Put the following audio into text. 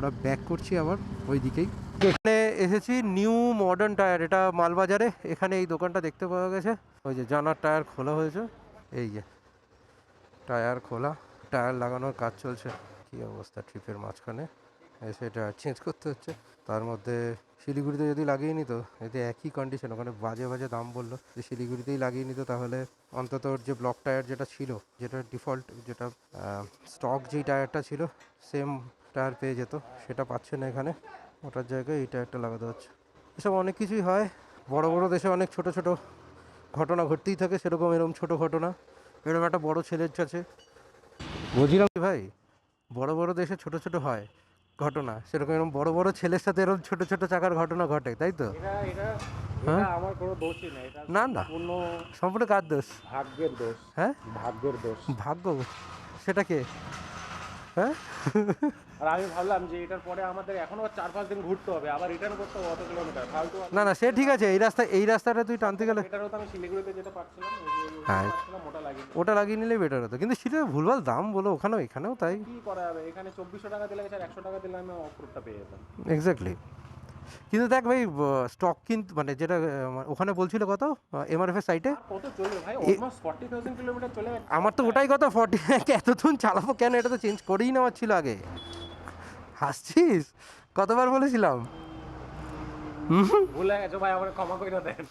আমরা ব্যাক করছি আবার ওই দিকেই। এখানে এসেছি নিউ মডার্ন টায়ার, এটা মালবাজারে। এখানে এই দোকানটা দেখতে পাওয়া গেছে, ওই যে জানার টায়ার খোলা হয়েছে, এই যে টায়ার খোলা, টায়ার লাগানোর কাজ চলছে। কী অবস্থা, ট্রিপের মাঝখানে এসে টায়ার চেঞ্জ করতে হচ্ছে। তার মধ্যে শিলিগুড়িতে যদি লাগিয়ে নিত, এতে একই কন্ডিশন, ওখানে বাজে বাজে দাম বললো, যে শিলিগুড়িতেই লাগিয়ে নিত তাহলে অন্তত ওর যে ব্লক টায়ার যেটা ছিল, যেটা ডিফল্ট, যেটা স্টক যেই টায়ারটা ছিল, সেম টায়ার পেয়ে যেত, সেটা পাচ্ছে না এখানে। ওটার জায়গায় এই টায়ারটা লাগাতে হচ্ছে। এসব অনেক কিছুই হয়, বড় বড় দেশে অনেক ছোট ছোট ঘটনা ঘটতেই থাকে, সেরকম এরকম ছোট ঘটনা। এরকম একটা বড় ছেলের কাছে বুঝলাম ভাই, বড় বড় দেশে ছোট ছোট হয় ঘটনা, সেরকম এরকম বড় বড় ছেলের সাথে এরকম ছোট ছোট চাকার ঘটনা ঘটে, তাই তো? হ্যাঁ, আমার কোনো দোষই নেই, এটা না না, সম্পূর্ণ সম্পূর্ণ কার দোষ? ভাগ্যের দোষ। হ্যাঁ, ভাগ্যের দোষ। ভাগ্য, সেটা কে? হ্যাঁ, আর আমি ভাবলাম যে এটার পরে আমাদের এখনো 4-5 দিন ঘুরতে হবে, আবার রিটার্ন করতে হবে অত কিলোমিটার ফালতু। না না, সে ঠিক আছে, এই রাস্তাটা তুই টানতে গেলে এটারও তো আমি শিলিগুড়িতে যেতে পারছিলাম, হ্যাঁ, মোটা লাগিয়ে। ওটা লাগিয়ে নিলে বেটার হতো, কিন্তু সেটা ভুলভাল দাম বলো ওখানেও, এখানেও তাই। কি করা যাবে, এখানে 2400 টাকা দিলে, স্যার 100 টাকা দিলে আমি অফ রোডটা পেয়ে যেতাম। এক্স্যাক্টলি। কিন্তু দেখ ভাই, স্টক কিন্তু মানে যেটা ওখানে বলছিল কত এমআরএফ এর সাইটে, কত চলবে ভাই? অলমোস্ট 40,000 কিলোমিটার চলে যাচ্ছে। আমার তো ওটাই কথা, 40 এতক্ষণ চালাবো কেন, এটা তো চেঞ্জ করেই নেওয়ার ছিল আগে। হাসছিস? কতবার বলেছিলাম। ভুলে গেছো ভাই, আমার ক্ষমা করে দেন।